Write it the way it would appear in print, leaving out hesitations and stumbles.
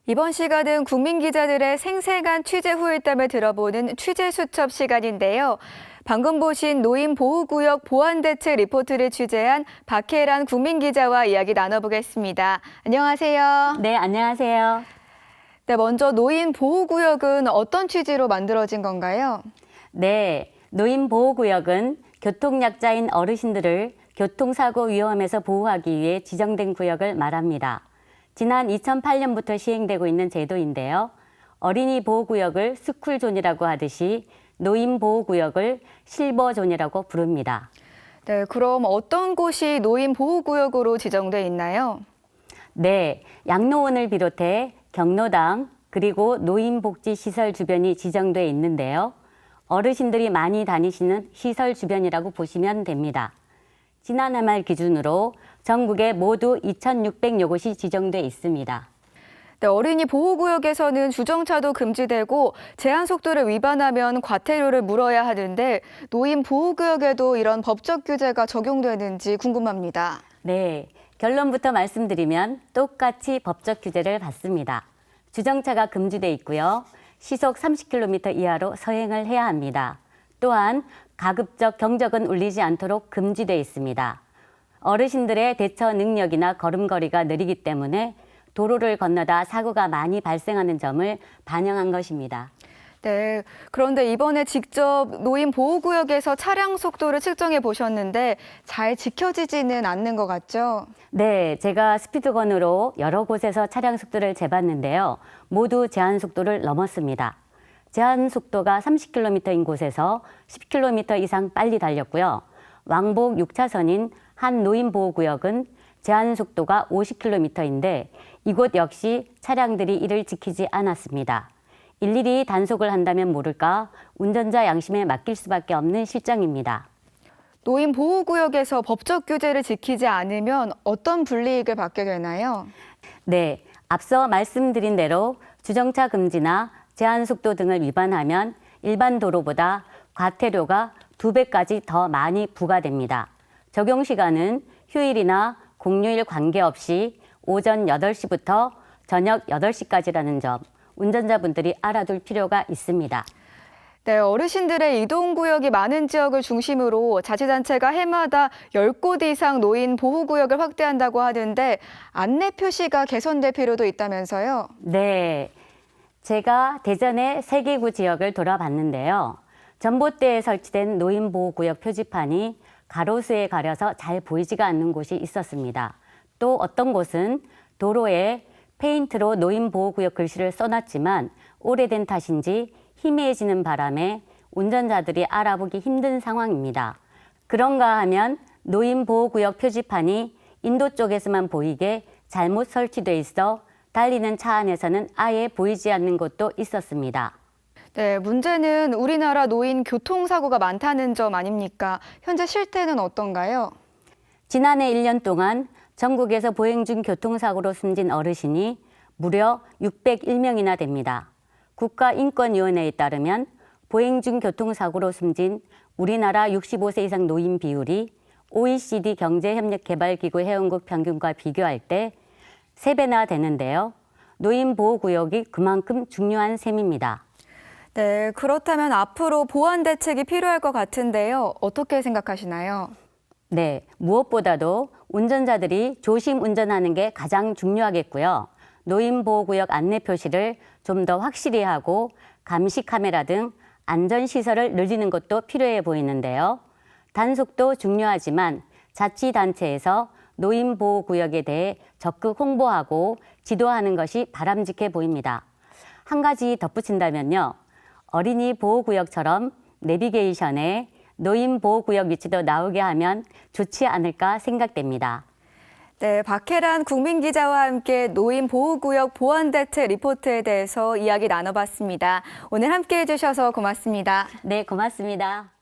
이번 시간은 국민 기자들의 생생한 취재 후일담을 들어보는 취재 수첩 시간인데요. 방금 보신 노인보호구역 보완대책 리포트를 취재한 박혜란 국민 기자와 이야기 나눠보겠습니다. 안녕하세요. 네, 안녕하세요. 네, 먼저 노인보호구역은 어떤 취지로 만들어진 건가요? 네, 노인보호구역은 교통약자인 어르신들을 교통사고 위험에서 보호하기 위해 지정된 구역을 말합니다. 지난 2008년부터 시행되고 있는 제도인데요. 어린이 보호구역을 스쿨존이라고 하듯이 노인보호구역을 실버존이라고 부릅니다. 네, 그럼 어떤 곳이 노인보호구역으로 지정돼 있나요? 네, 양로원을 비롯해 경로당 그리고 노인복지시설 주변이 지정돼 있는데요. 어르신들이 많이 다니시는 시설 주변이라고 보시면 됩니다. 지난해 말 기준으로 전국에 모두 2,600여 곳이 지정돼 있습니다. 네, 어린이 보호구역에서는 주정차도 금지되고 제한 속도를 위반하면 과태료를 물어야 하는데 노인 보호구역에도 이런 법적 규제가 적용되는지 궁금합니다. 네, 결론부터 말씀드리면 똑같이 법적 규제를 받습니다. 주정차가 금지돼 있고요. 시속 30km 이하로 서행을 해야 합니다. 또한 가급적 경적은 울리지 않도록 금지돼 있습니다. 어르신들의 대처 능력이나 걸음걸이가 느리기 때문에 도로를 건너다 사고가 많이 발생하는 점을 반영한 것입니다. 네, 그런데 이번에 직접 노인보호구역에서 차량 속도를 측정해 보셨는데 잘 지켜지지는 않는 것 같죠? 네, 제가 스피드건으로 여러 곳에서 차량 속도를 재봤는데요. 모두 제한 속도를 넘었습니다. 제한 속도가 30km인 곳에서 10km 이상 빨리 달렸고요. 왕복 6차선인 한 노인보호구역은 제한 속도가 50km인데 이곳 역시 차량들이 이를 지키지 않았습니다. 일일이 단속을 한다면 모를까 운전자 양심에 맡길 수밖에 없는 실정입니다. 노인보호구역에서 법적 규제를 지키지 않으면 어떤 불이익을 받게 되나요? 네, 앞서 말씀드린 대로 주정차 금지나 제한 속도 등을 위반하면 일반 도로보다 과태료가 2배까지 더 많이 부과됩니다. 적용 시간은 휴일이나 공휴일 관계없이 오전 8시부터 저녁 8시까지라는 점 운전자분들이 알아둘 필요가 있습니다. 네, 어르신들의 이동구역이 많은 지역을 중심으로 자치단체가 해마다 10곳 이상 노인보호구역을 확대한다고 하는데 안내 표시가 개선될 필요도 있다면서요? 네, 제가 대전의 세개구 지역을 돌아봤는데요. 전봇대에 설치된 노인보호구역 표지판이 가로수에 가려서 잘 보이지가 않는 곳이 있었습니다. 또 어떤 곳은 도로에 페인트로 노인보호구역 글씨를 써놨지만 오래된 탓인지 희미해지는 바람에 운전자들이 알아보기 힘든 상황입니다. 그런가 하면 노인보호구역 표지판이 인도 쪽에서만 보이게 잘못 설치돼 있어 달리는 차 안에서는 아예 보이지 않는 곳도 있었습니다. 네, 문제는 우리나라 노인 교통사고가 많다는 점 아닙니까? 현재 실태는 어떤가요? 지난해 1년 동안 전국에서 보행 중 교통사고로 숨진 어르신이 무려 601명이나 됩니다. 국가인권위원회에 따르면 보행 중 교통사고로 숨진 우리나라 65세 이상 노인 비율이 OECD 경제협력개발기구 회원국 평균과 비교할 때 3배나 되는데요. 노인보호구역이 그만큼 중요한 셈입니다. 네, 그렇다면 앞으로 보완 대책이 필요할 것 같은데요. 어떻게 생각하시나요? 네, 무엇보다도 운전자들이 조심 운전하는 게 가장 중요하겠고요. 노인보호구역 안내 표시를 좀 더 확실히 하고 감시 카메라 등 안전시설을 늘리는 것도 필요해 보이는데요. 단속도 중요하지만 자치단체에서 노인보호구역에 대해 적극 홍보하고 지도하는 것이 바람직해 보입니다. 한 가지 덧붙인다면요. 어린이 보호구역처럼 내비게이션에 노인보호구역 위치도 나오게 하면 좋지 않을까 생각됩니다. 네, 박혜란 국민기자와 함께 노인보호구역 보완대책 리포트에 대해서 이야기 나눠봤습니다. 오늘 함께해 주셔서 고맙습니다. 네, 고맙습니다.